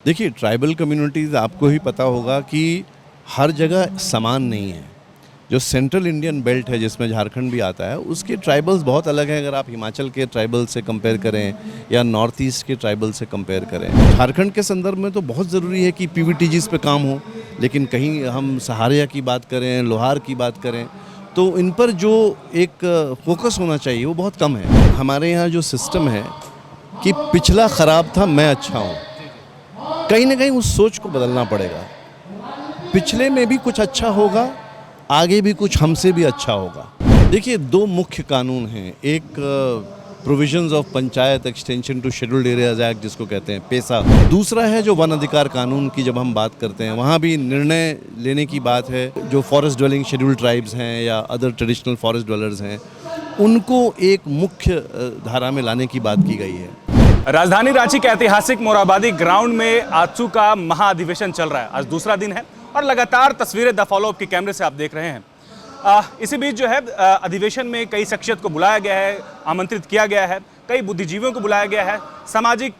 देखिए, tribal communities आपको ही पता होगा कि हर जगह समान नहीं है। जो सेंट्रल इंडियन बेल्ट है जिसमें झारखंड भी आता है, उसके ट्राइबल्स बहुत अलग हैं अगर आप हिमाचल के ट्राइबल से कंपेयर करें या नॉर्थ ईस्ट के ट्राइबल से कंपेयर करें। झारखंड के संदर्भ में तो बहुत ज़रूरी है कि पीवीटीजीज़ पे काम हो, लेकिन कहीं हम सहारिया की बात करें, लोहार की बात करें, तो इन पर जो एक फोकस होना चाहिए वो बहुत कम है। हमारे यहाँ जो सिस्टम है कि पिछला ख़राब था, मैं अच्छा हूँ, कहीं ना कहीं उस सोच को बदलना पड़ेगा। पिछले में भी कुछ अच्छा होगा, आगे भी कुछ हमसे भी अच्छा होगा। देखिए, दो मुख्य कानून हैं। एक provisions of panchayat extension to scheduled areas act जिसको कहते हैं पेसा। दूसरा है जो वन अधिकार कानून की जब हम बात करते हैं, वहाँ भी निर्णय लेने की बात है। जो फॉरेस्ट ड्वेलिंग शेड्यूल्ड ट्राइब्स हैं या अदर ट्रेडिशनल फॉरेस्ट ड्वेलर्स हैं, उनको एक मुख्य धारा में लाने की बात की गई है। राजधानी रांची के ऐतिहासिक मोरहाबादी ग्राउंड में आजसू का महाअधिवेशन चल रहा है। आज दूसरा दिन है और लगातार तस्वीरें द फॉलो अप के कैमरे से आप देख रहे हैं। इसी बीच जो है अधिवेशन में कई शख्सियत को बुलाया गया है, आमंत्रित किया गया है, कई बुद्धिजीवियों को बुलाया गया है सामाजिक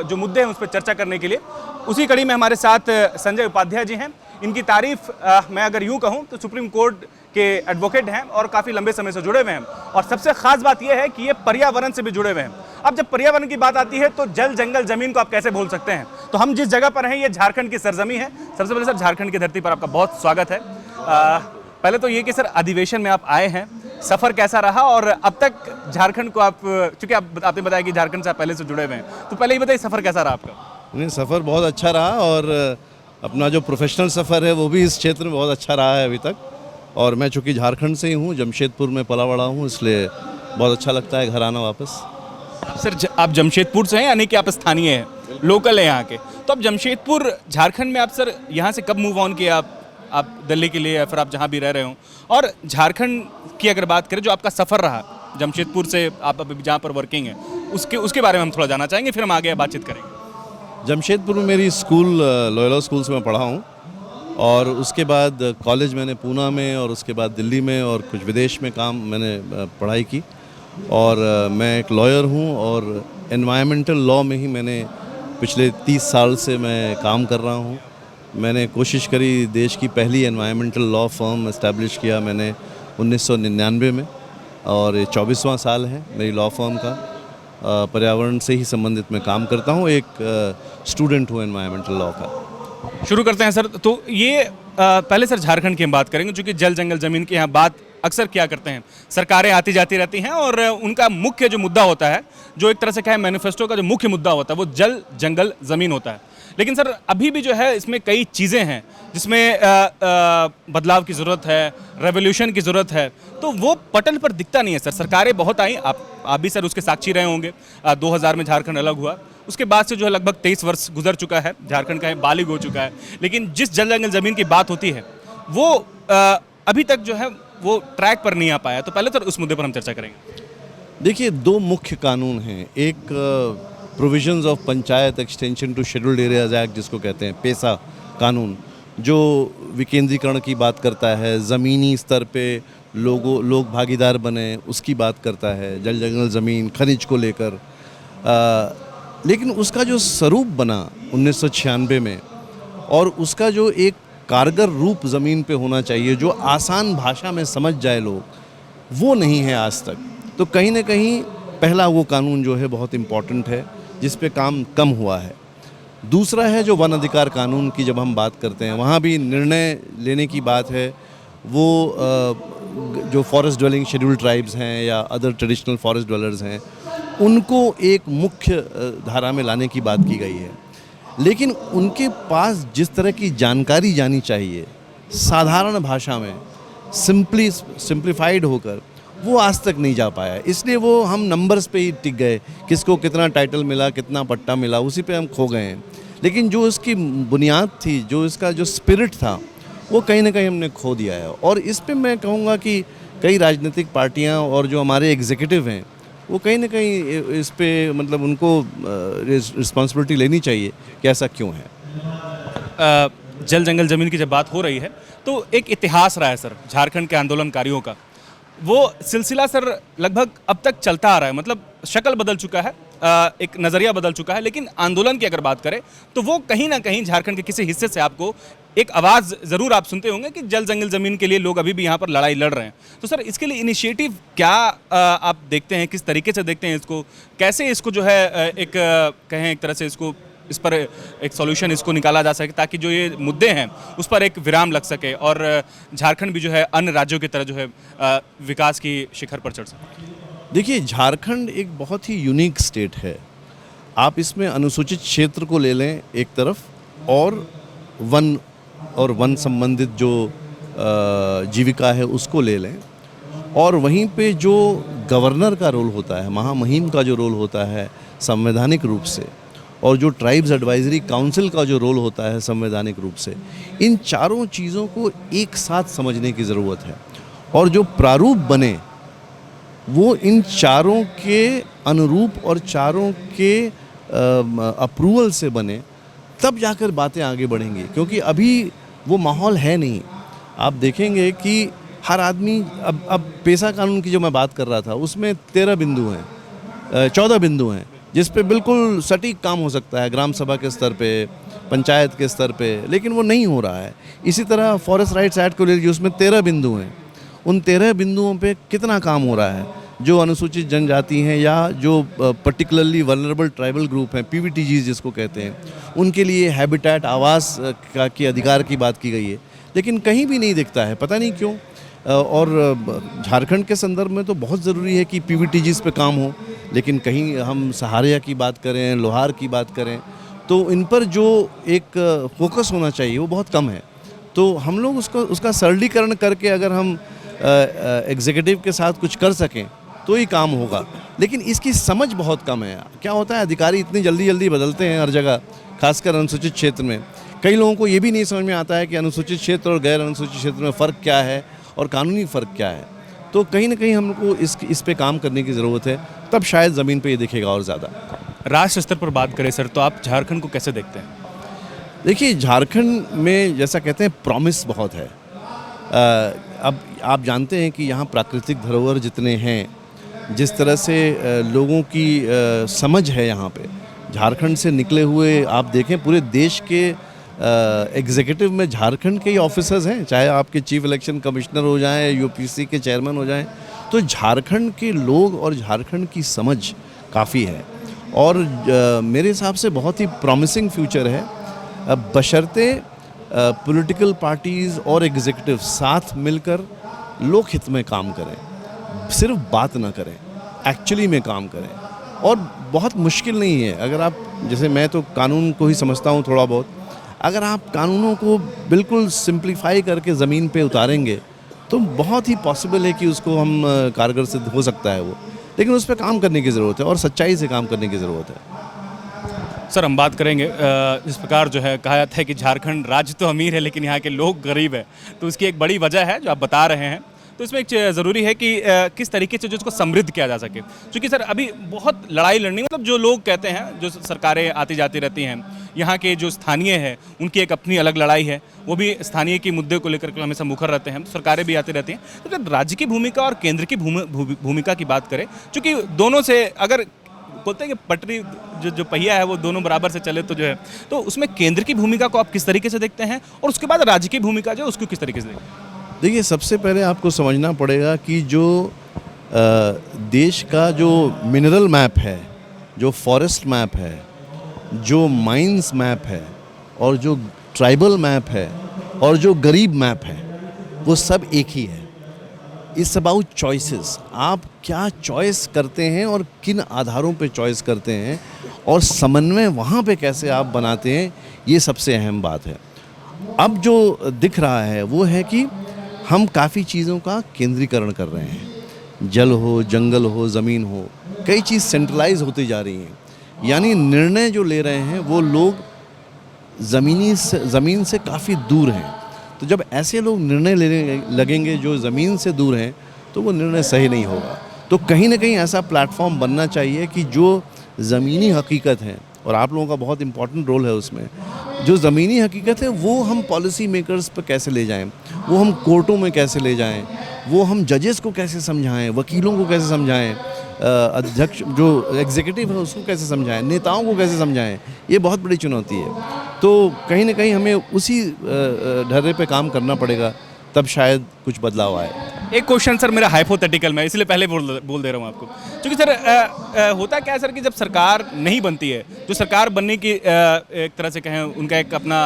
जो मुद्दे हैं उस पर चर्चा करने के लिए। उसी कड़ी में हमारे साथ संजय उपाध्याय जी हैं। इनकी तारीफ मैं अगर यूँ कहूँ तो सुप्रीम कोर्ट के एडवोकेट हैं और काफ़ी लंबे समय से जुड़े हुए हैं। और सबसे खास बात यह है कि ये पर्यावरण से भी जुड़े हुए हैं। अब जब पर्यावरण की बात आती है तो जल जंगल जमीन को आप कैसे भूल सकते हैं। तो हम जिस जगह पर हैं ये झारखंड की सरजमी है। सबसे पहले सर, झारखंड की धरती पर आपका बहुत स्वागत है। पहले तो ये कि सर, अधिवेशन में आप आए हैं, सफ़र कैसा रहा और अब तक झारखंड को आप, चूँकि आपने बताया कि झारखंड से आप पहले से जुड़े हुए हैं, तो पहले ही बताइए सफ़र कैसा रहा आपका। नहीं, सफ़र बहुत अच्छा रहा और अपना जो प्रोफेशनल सफ़र है वो भी इस क्षेत्र में बहुत अच्छा रहा है अभी तक। और मैं चूँकि झारखंड से ही हूँ, जमशेदपुर में पला बड़ा हूँ, इसलिए बहुत अच्छा लगता है घर आना वापस। सर, आप जमशेदपुर से हैं यानी कि आप स्थानीय हैं, लोकल हैं यहाँ के। तो अब जमशेदपुर झारखंड में आप सर यहाँ से कब मूव ऑन किया आप दिल्ली के लिए या फिर आप जहाँ भी रह रहे हो? और झारखंड की अगर बात करें, जो आपका सफ़र रहा जमशेदपुर से आप अभी जहाँ पर वर्किंग है, उसके बारे में हम थोड़ा जानना चाहेंगे, फिर हम आगे बातचीत करेंगे। जमशेदपुर में मेरी स्कूल लोयला स्कूल से मैं पढ़ा हूँ और उसके बाद कॉलेज मैंने पूना में और उसके बाद दिल्ली में और कुछ विदेश में काम मैंने पढ़ाई की। और मैं एक लॉयर हूँ और एनवायरमेंटल लॉ में ही मैंने पिछले 30 साल से मैं काम कर रहा हूँ। मैंने कोशिश करी, देश की पहली एनवायरमेंटल लॉ फर्म इस्टेब्लिश किया मैंने 1999 में और ये 24वां साल है मेरी लॉ फर्म का। पर्यावरण से ही संबंधित मैं काम करता हूँ, एक स्टूडेंट हूँ एनवायरमेंटल लॉ का। शुरू करते हैं सर। तो ये पहले सर झारखंड की हम बात करेंगे, क्योंकि जल जंगल ज़मीन की यहाँ बात अक्सर क्या करते हैं, सरकारें आती जाती रहती हैं और उनका मुख्य जो मुद्दा होता है, जो एक तरह से कहें मैनिफेस्टो का जो मुख्य मुद्दा होता है, वो जल जंगल ज़मीन होता है। लेकिन सर, अभी भी जो है इसमें कई चीज़ें हैं जिसमें बदलाव की ज़रूरत है, रेवोल्यूशन की ज़रूरत है, तो वो पटल पर दिखता नहीं है सर। सरकारें बहुत आई, आप भी सर उसके साक्षी रहे होंगे। 2000 में झारखंड अलग हुआ, उसके बाद से जो है लगभग 23 वर्ष गुजर चुका है, झारखंड का बालिग हो चुका है। लेकिन जिस जल जंगल ज़मीन की बात होती है वो अभी तक जो है वो ट्रैक पर नहीं आ पाया। तो पहले तो उस मुद्दे पर हम चर्चा करेंगे। देखिए, दो मुख्य कानून हैं। एक provisions of panchayat extension to scheduled areas act जिसको कहते हैं पेसा कानून, जो विकेंद्रीकरण की बात करता है, ज़मीनी स्तर पे लोग भागीदार बने उसकी बात करता है, जल जंगल ज़मीन खनिज को लेकर। लेकिन उसका जो स्वरूप बना 1996 में और उसका जो एक कारगर रूप ज़मीन पे होना चाहिए, जो आसान भाषा में समझ जाए लोग, वो नहीं है आज तक। तो कहीं ना कहीं पहला वो कानून जो है बहुत इम्पॉर्टेंट है, जिस पे काम कम हुआ है। दूसरा है जो वन अधिकार कानून की जब हम बात करते हैं, वहाँ भी निर्णय लेने की बात है। वो जो फॉरेस्ट ड्वेलिंग शेड्यूल्ड ट्राइब्स हैं या अदर ट्रेडिशनल फॉरेस्ट ड्वेलर्स हैं, उनको एक मुख्य धारा में लाने की बात की गई है। लेकिन उनके पास जिस तरह की जानकारी जानी चाहिए साधारण भाषा में, सिंप्लीफाइड होकर, वो आज तक नहीं जा पाया। इसलिए वो हम नंबर्स पे ही टिक गए, किसको कितना टाइटल मिला, कितना पट्टा मिला, उसी पे हम खो गए हैं। लेकिन जो इसकी बुनियाद थी, जो इसका जो स्पिरिट था, वो कहीं ना कहीं हमने खो दिया है। और इस पे मैं कहूँगा कि कई राजनीतिक पार्टियाँ और जो हमारे एग्जीक्यूटिव हैं, वो कहीं ना कहीं इस पे मतलब उनको रिस्पॉन्सिबिलिटी लेनी चाहिए कि ऐसा क्यों है। जल जंगल ज़मीन की जब बात हो रही है तो एक इतिहास रहा है सर झारखंड के आंदोलनकारियों का। वो सिलसिला सर लगभग अब तक चलता आ रहा है, मतलब शक्ल बदल चुका है, एक नज़रिया बदल चुका है, लेकिन आंदोलन की अगर बात करें तो वो कहीं ना कहीं झारखंड के किसी हिस्से से आपको एक आवाज़ ज़रूर आप सुनते होंगे कि जल जंगल ज़मीन के लिए लोग अभी भी यहाँ पर लड़ाई लड़ रहे हैं। तो सर, इसके लिए इनिशिएटिव क्या आप देखते हैं, किस तरीके से देखते हैं इसको, कैसे इसको जो है एक कहें एक तरह से इसको इस पर एक सॉल्यूशन इसको निकाला जा सके, ताकि जो ये मुद्दे हैं उस पर एक विराम लग सके और झारखंड भी जो है अन्य राज्यों की तरह जो है विकास की शिखर पर चढ़ सके? देखिए, झारखंड एक बहुत ही यूनिक स्टेट है। आप इसमें अनुसूचित क्षेत्र को ले लें एक तरफ, और वन संबंधित जो जीविका है उसको ले लें, और वहीं पे जो गवर्नर का रोल होता है, महामहिम का जो रोल होता है संवैधानिक रूप से, और जो ट्राइब्स एडवाइजरी काउंसिल का जो रोल होता है संवैधानिक रूप से, इन चारों चीज़ों को एक साथ समझने की ज़रूरत है। और जो प्रारूप बने वो इन चारों के अनुरूप और चारों के अप्रूवल से बने, तब जाकर बातें आगे बढ़ेंगी। क्योंकि अभी वो माहौल है नहीं। आप देखेंगे कि हर आदमी अब पेशा कानून की जो मैं बात कर रहा था उसमें 13 बिंदु हैं, 14 बिंदु हैं, जिस पे बिल्कुल सटीक काम हो सकता है ग्राम सभा के स्तर पे, पंचायत के स्तर पे, लेकिन वो नहीं हो रहा है। इसी तरह फॉरेस्ट राइट्स एक्ट को ले लीजिए, उसमें 13 बिंदु हैं। उन 13 बिंदुओं पे कितना काम हो रहा है? जो अनुसूचित जनजाति हैं या जो पर्टिकुलरली वल्नरेबल ट्राइबल ग्रुप हैं, पीवीटीजी जिसको कहते हैं, उनके लिए हैबिटेट, आवास के अधिकार की बात की गई है, लेकिन कहीं भी नहीं दिखता है, पता नहीं क्यों। और झारखंड के संदर्भ में तो बहुत ज़रूरी है कि पीवीटीजीज़ पे काम हो, लेकिन कहीं हम सहारिया की बात करें, लोहार की बात करें, तो इन पर जो एक फोकस होना चाहिए वो बहुत कम है। तो हम लोग उसका सरलीकरण करके अगर हम एग्जीक्यूटिव के साथ कुछ कर सकें तो ही काम होगा, लेकिन इसकी समझ बहुत कम है। क्या होता है, अधिकारी इतनी जल्दी जल्दी बदलते हैं हर जगह, खासकर अनुसूचित क्षेत्र में। कई लोगों को ये भी नहीं समझ में आता है कि अनुसूचित क्षेत्र और गैर अनुसूचित क्षेत्र में फ़र्क क्या है और कानूनी फ़र्क क्या है। तो कहीं ना कहीं हम लोग को इस पे काम करने की ज़रूरत है, तब शायद ज़मीन पे ये दिखेगा और ज़्यादा। राष्ट्र स्तर पर बात करें सर, तो आप झारखंड को कैसे देखते हैं? देखिए, झारखंड में जैसा कहते हैं प्रॉमिस बहुत है। अब आप जानते हैं कि यहाँ प्राकृतिक धरोहर जितने हैं, जिस तरह से लोगों की समझ है यहाँ पे, झारखंड से निकले हुए आप देखें पूरे देश के एग्जीक्यूटिव में झारखंड के ही ऑफिसर्स हैं, चाहे आपके चीफ इलेक्शन कमिश्नर हो जाएं, यूपीसी के चेयरमैन हो जाएं, तो झारखंड के लोग और झारखंड की समझ काफ़ी है। और मेरे हिसाब से बहुत ही प्रॉमिसिंग फ्यूचर है, बशर्ते पॉलिटिकल पार्टीज़ और एग्जीक्यूटिव साथ मिलकर लोकहित में काम करें, सिर्फ बात ना करें, एक्चुअली में काम करें। और बहुत मुश्किल नहीं है। अगर आप, जैसे मैं तो कानून को ही समझता हूँ थोड़ा बहुत, अगर आप कानूनों को बिल्कुल सिंप्लीफाई करके ज़मीन पे उतारेंगे तो बहुत ही पॉसिबल है कि उसको हम कारगर सिद्ध हो सकता है वो, लेकिन उस पर काम करने की ज़रूरत है और सच्चाई से काम करने की ज़रूरत है। सर, हम बात करेंगे इस प्रकार जो है कहा जाता है कि झारखंड राज्य तो अमीर है लेकिन यहाँ के लोग गरीब है, तो इसकी एक बड़ी वजह है जो आप बता रहे हैं। तो इसमें एक ज़रूरी है कि किस तरीके से जो इसको समृद्ध किया जा सके, क्योंकि सर अभी बहुत लड़ाई लड़नी, मतलब जो लोग कहते हैं, जो सरकारें आती जाती रहती हैं, यहाँ के जो स्थानीय है उनकी एक अपनी अलग लड़ाई है, वो भी स्थानीय के मुद्दे को लेकर के हमेशा मुखर रहते हैं, सरकारें भी आती रहती हैं। तो जब राज्य की भूमिका और केंद्र की भूमिका की बात करें, चूँकि दोनों से अगर बोलते हैं कि पटरी जो पहिया है वो दोनों बराबर से चले, तो जो है, तो उसमें केंद्र की भूमिका को आप किस तरीके से देखते हैं और उसके बाद राज्य की भूमिका जो उसको किस तरीके से देखते हैं? देखिए, सबसे पहले आपको समझना पड़ेगा कि जो देश का जो मिनरल मैप है, जो फॉरेस्ट मैप है, जो माइंस मैप है, और जो ट्राइबल मैप है, और जो गरीब मैप है, वो सब एक ही है। It's about choices. आप क्या चॉइस करते हैं और किन आधारों पे चॉइस करते हैं, और समन्वय वहाँ पे कैसे आप बनाते हैं, ये सबसे अहम बात है। अब जो दिख रहा है वो है कि हम काफ़ी चीज़ों का केंद्रीकरण कर रहे हैं। जल हो, जंगल हो, ज़मीन हो, कई चीज़ सेंट्रलाइज होती जा रही हैं। यानी निर्णय जो ले रहे हैं वो लोग ज़मीन से काफ़ी दूर हैं। तो जब ऐसे लोग निर्णय लेने लगेंगे जो ज़मीन से दूर हैं, तो वो निर्णय सही नहीं होगा। तो कहीं ना कहीं ऐसा प्लेटफॉर्म बनना चाहिए कि जो ज़मीनी हकीकत है, और आप लोगों का बहुत इम्पोर्टेंट रोल है उसमें, जो ज़मीनी हकीकत है वो हम पॉलिसी मेकर्स पर कैसे ले जाएं, वो हम कोर्टों में कैसे ले जाएं, वो हम जजेस को कैसे समझाएं, वकीलों को कैसे समझाएं, अध्यक्ष जो एग्जीक्यूटिव है उसको कैसे समझाएं, नेताओं को कैसे समझाएं, ये बहुत बड़ी चुनौती है। तो कहीं ना कहीं हमें उसी ढर्रे पे काम करना पड़ेगा, तब शायद कुछ बदलाव आए। एक क्वेश्चन सर मेरा हाइपोथेटिकल में, इसलिए पहले बोल दे रहा हूँ आपको, क्योंकि सर होता क्या है सर कि जब सरकार नहीं बनती है, जो सरकार बनने की एक तरह से कहें उनका एक अपना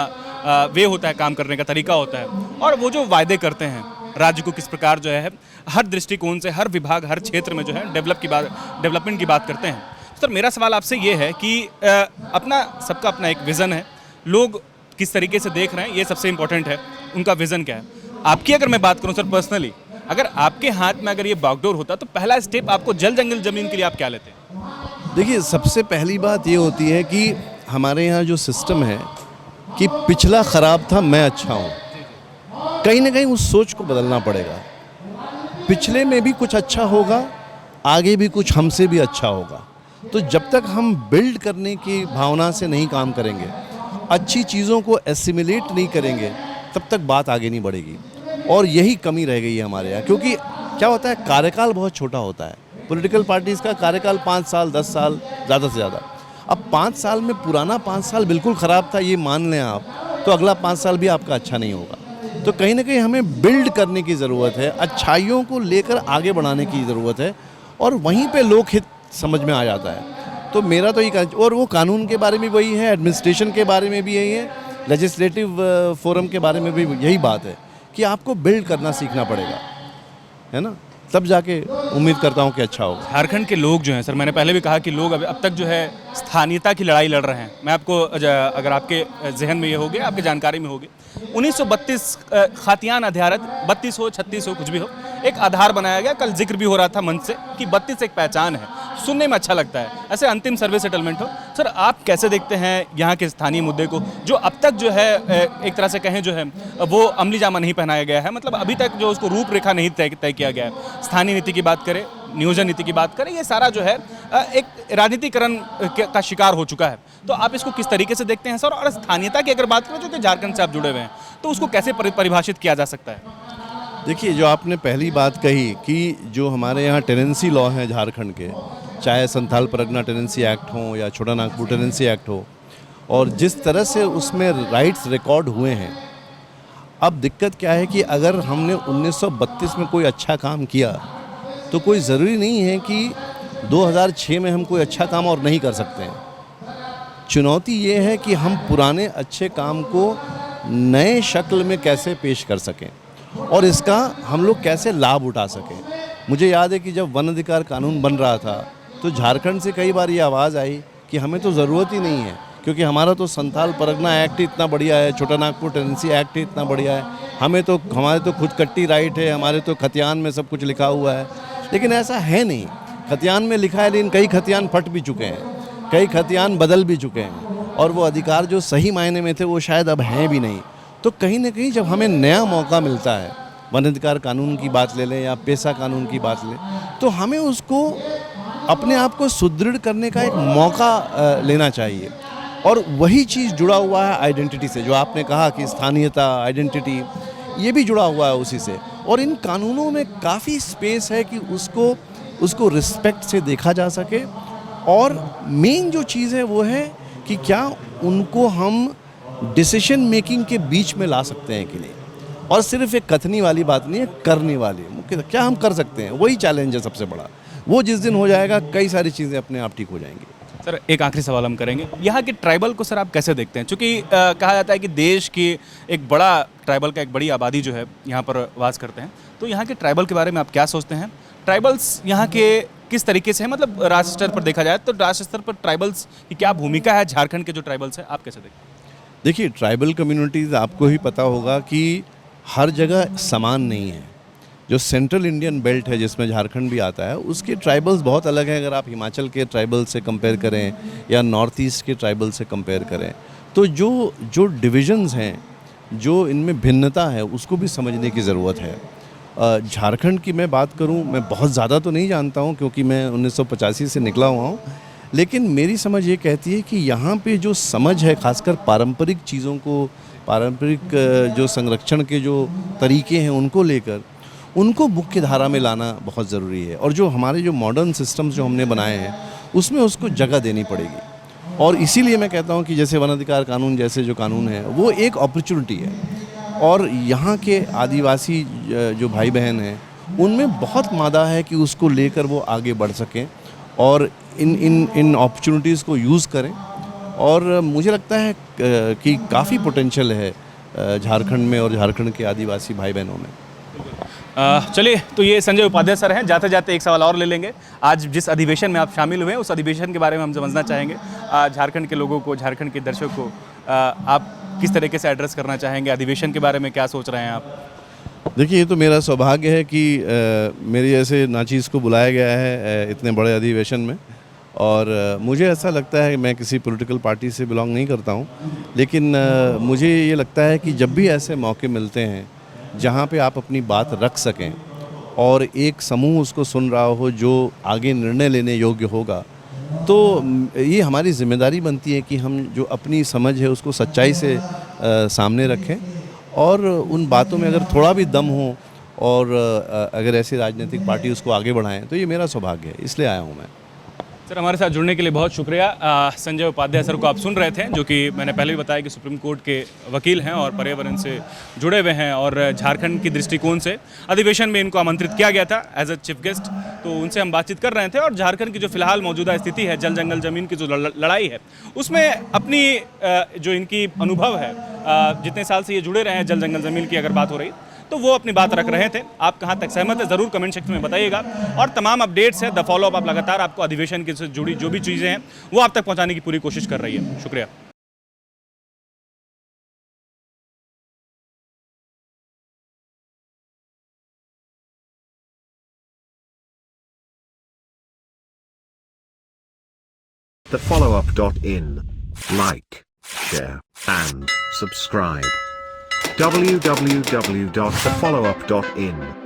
वे होता है, काम करने का तरीका होता है, और वो जो वायदे करते हैं राज्य को किस प्रकार जो है हर दृष्टिकोण से, हर विभाग, हर क्षेत्र में जो है डेवलपमेंट की बात करते हैं। सर मेरा सवाल आपसे ये है कि सबका अपना एक विज़न है, लोग किस तरीके से देख रहे हैं ये सबसे इम्पोर्टेंट है, उनका विज़न क्या है। आपकी अगर मैं बात करूं सर पर्सनली, अगर आपके हाथ में अगर ये बागडोर होता तो पहला स्टेप आपको जल जंगल ज़मीन के लिए आप क्या लेते हैं? देखिए, सबसे पहली बात ये होती है कि हमारे यहाँ जो सिस्टम है कि पिछला ख़राब था मैं अच्छा हूँ, कहीं ना कहीं उस सोच को बदलना पड़ेगा। पिछले में भी कुछ अच्छा होगा, आगे भी कुछ हमसे भी अच्छा होगा। तो जब तक हम बिल्ड करने की भावना से नहीं काम करेंगे, अच्छी चीज़ों को एसिमिलेट नहीं करेंगे, तब तक बात आगे नहीं बढ़ेगी। और यही कमी रह गई है हमारे यहाँ, क्योंकि क्या होता है, कार्यकाल बहुत छोटा होता है। पॉलिटिकल पार्टीज़ का कार्यकाल 5 साल 10 साल ज़्यादा से ज़्यादा। अब 5 साल में पुराना 5 साल बिल्कुल ख़राब था ये मान लें आप, तो अगला 5 साल भी आपका अच्छा नहीं होगा। तो कहीं ना कहीं हमें बिल्ड करने की ज़रूरत है, अच्छाइयों को लेकर आगे बढ़ाने की ज़रूरत है, और वहीं पे लोकहित समझ में आ जाता है। तो मेरा तो ये, और वो कानून के बारे में वही है, एडमिनिस्ट्रेशन के बारे में भी यही है, लेजिस्लेटिव फोरम के बारे में भी यही बात है कि आपको बिल्ड करना सीखना पड़ेगा, है ना, तब जाके उम्मीद करता हूँ कि अच्छा होगा। झारखंड के लोग जो हैं सर, मैंने पहले भी कहा कि लोग अब तक जो है स्थानीयता की लड़ाई लड़ रहे हैं। मैं आपको अगर आपके जहन में ये हो गया, आपकी जानकारी में होगी, 1932 खातियान अध्यारत 32 हो 36 हो कुछ भी हो, एक आधार बनाया गया। कल जिक्र भी हो रहा था मंच से कि 32 एक पहचान है, सुनने में अच्छा लगता है, ऐसे अंतिम सर्वे सेटलमेंट हो। सर आप कैसे देखते हैं यहाँ के स्थानीय मुद्दे को, जो अब तक जो है एक तरह से कहें जो है वो अमली जामा नहीं पहनाया गया है, मतलब अभी तक जो उसको रूपरेखा नहीं तय किया गया है। स्थानीय नीति की बात करें, नियोजन नीति की बात करें, ये सारा जो है एक राजनीतिकरण का शिकार हो चुका है। तो आप इसको किस तरीके से देखते हैं सर? और स्थानीयता की अगर बात करें, जो कि झारखंड से आप जुड़े हुए हैं, तो उसको कैसे परिभाषित किया जा सकता है? देखिए, जो आपने पहली बात कही कि जो हमारे यहाँ टेनेंसी लॉ हैं झारखंड के, चाहे संथाल परगना टेनेंसी एक्ट हो या छोटा नागपुर टेनेंसी एक्ट हो, और जिस तरह से उसमें राइट्स रिकॉर्ड हुए हैं, अब दिक्कत क्या है कि अगर हमने 1932 में कोई अच्छा काम किया तो कोई ज़रूरी नहीं है कि 2006 में हम कोई अच्छा काम और नहीं कर सकते हैं। चुनौती ये है कि हम पुराने अच्छे काम को नए शक्ल में कैसे पेश कर सकें और इसका हम लोग कैसे लाभ उठा सकें। मुझे याद है कि जब वन अधिकार कानून बन रहा था तो झारखंड से कई बार ये आवाज़ आई कि हमें तो ज़रूरत ही नहीं है, क्योंकि हमारा तो संथाल परगना एक्ट ही इतना बढ़िया है, छोटा नागपुर टेनेंसी एक्ट ही इतना बढ़िया है, हमारे तो खुद कट्टी राइट है, हमारे तो खतियान में सब कुछ लिखा हुआ है। लेकिन ऐसा है नहीं। खतियान में लिखा है, लेकिन कई खतियान फट भी चुके हैं, कई खतियान बदल भी चुके हैं, और वो अधिकार जो सही मायने में थे वो शायद अब हैं भी नहीं। तो कहीं ना कहीं जब हमें नया मौका मिलता है, वन अधिकार कानून की बात ले लें या पेशा कानून की बात लें, तो हमें उसको अपने आप को सुदृढ़ करने का एक मौका लेना चाहिए। और वही चीज़ जुड़ा हुआ है आइडेंटिटी से, जो आपने कहा कि स्थानीयता, आइडेंटिटी, ये भी जुड़ा हुआ है उसी से। और इन कानूनों में काफ़ी स्पेस है कि उसको रिस्पेक्ट से देखा जा सके। और मेन जो चीज़ है वो है कि क्या उनको हम डिसीजन मेकिंग के बीच में ला सकते हैं कि नहीं, और सिर्फ एक कथनी वाली बात नहीं है, करने वाली क्या हम कर सकते हैं, वही चैलेंज है सबसे बड़ा। वो जिस दिन हो जाएगा, कई सारी चीज़ें अपने आप ठीक हो जाएंगी। सर एक आखिरी सवाल हम करेंगे, यहाँ के ट्राइबल को सर आप कैसे देखते हैं? क्योंकि कहा जाता है कि देश की एक बड़ा ट्राइबल का एक बड़ी आबादी जो है यहाँ पर वास करते हैं, तो यहाँ के ट्राइबल के बारे में आप क्या सोचते हैं? ट्राइबल्स यहाँ के किस तरीके से हैं, मतलब राष्ट्र स्तर पर देखा जाए तो राष्ट्र स्तर पर ट्राइबल्स की क्या भूमिका है? झारखंड के जो ट्राइबल्स हैं, आप कैसे देखते हैं? देखिए, ट्राइबल कम्युनिटीज़ आपको ही पता होगा कि हर जगह समान नहीं है। जो सेंट्रल इंडियन बेल्ट है जिसमें झारखंड भी आता है, उसके ट्राइबल्स बहुत अलग हैं। अगर आप हिमाचल के ट्राइबल से कंपेयर करें या नॉर्थ ईस्ट के ट्राइबल से कंपेयर करें, तो जो डिविजन्स हैं, जो इनमें भिन्नता है, उसको भी समझने की ज़रूरत है। झारखंड की मैं बात करूं, मैं बहुत ज़्यादा तो नहीं जानता हूं क्योंकि मैं 1985 से निकला हुआ हूं, लेकिन मेरी समझ ये कहती है कि यहाँ पे जो समझ है, खासकर पारंपरिक चीज़ों को, पारंपरिक जो संरक्षण के जो तरीके हैं उनको लेकर, उनको मुख्य धारा में लाना बहुत ज़रूरी है। और जो हमारे जो मॉडर्न सिस्टम्स जो हमने बनाए हैं उसमें उसको जगह देनी पड़ेगी। और इसीलिए मैं कहता हूँ कि जैसे वन अधिकार कानून जैसे जो कानून है वो एक अपॉर्चुनिटी है, और यहाँ के आदिवासी जो भाई बहन हैं उनमें बहुत मादा है कि उसको लेकर वो आगे बढ़ सकें और इन अपॉर्चुनिटीज़ को यूज़ करें। और मुझे लगता है कि काफ़ी पोटेंशियल है झारखंड में और झारखंड के आदिवासी भाई बहनों में। चलिए, तो ये संजय उपाध्याय सर हैं। जाते जाते एक सवाल और ले लेंगे। आज जिस अधिवेशन में आप शामिल हुए हैं उस अधिवेशन के बारे में हम समझना चाहेंगे। झारखंड के लोगों को, झारखंड के दर्शकों को आप किस तरीके से एड्रेस करना चाहेंगे? अधिवेशन के बारे में क्या सोच रहे हैं आप? देखिए, ये तो मेरा सौभाग्य है कि मेरे जैसे नाचीज़ को बुलाया गया है इतने बड़े अधिवेशन में। और मुझे ऐसा लगता है कि मैं किसी पॉलिटिकल पार्टी से बिलोंग नहीं करता हूँ, लेकिन मुझे ये लगता है कि जब भी ऐसे मौके मिलते हैं जहाँ पे आप अपनी बात रख सकें और एक समूह उसको सुन रहा हो जो आगे निर्णय लेने योग्य होगा, तो ये हमारी जिम्मेदारी बनती है कि हम जो अपनी समझ है उसको सच्चाई से सामने रखें। और उन बातों में अगर थोड़ा भी दम हो और अगर ऐसी राजनीतिक पार्टी उसको आगे बढ़ाएं, तो ये मेरा सौभाग्य है, इसलिए आया हूँ मैं। सर, हमारे साथ जुड़ने के लिए बहुत शुक्रिया। संजय उपाध्याय सर को आप सुन रहे थे, जो कि मैंने पहले भी बताया कि सुप्रीम कोर्ट के वकील हैं और पर्यावरण से जुड़े हुए हैं, और झारखंड की दृष्टिकोण से अधिवेशन में इनको आमंत्रित किया गया था एज अ चीफ गेस्ट। तो उनसे हम बातचीत कर रहे थे और झारखंड की जो फिलहाल मौजूदा स्थिति है, जल जंगल ज़मीन की जो लड़ाई है, उसमें अपनी जो इनकी अनुभव है, जितने साल से ये जुड़े रहे हैं जल जंगल ज़मीन की अगर बात हो रही, तो वो अपनी बात रख रहे थे। आप कहाँ तक सहमत है ज़रूर कमेंट सेक्शन में बताइएगा। और तमाम अपडेट्स है द फॉलो अप, आप लगातार आपको अधिवेशन के से जुड़ी जो भी चीज़ें हैं वो आप तक पहुँचाने की पूरी कोशिश कर रही है। शुक्रिया। thefollowup.in. Like, share, and subscribe. www.thefollowup.in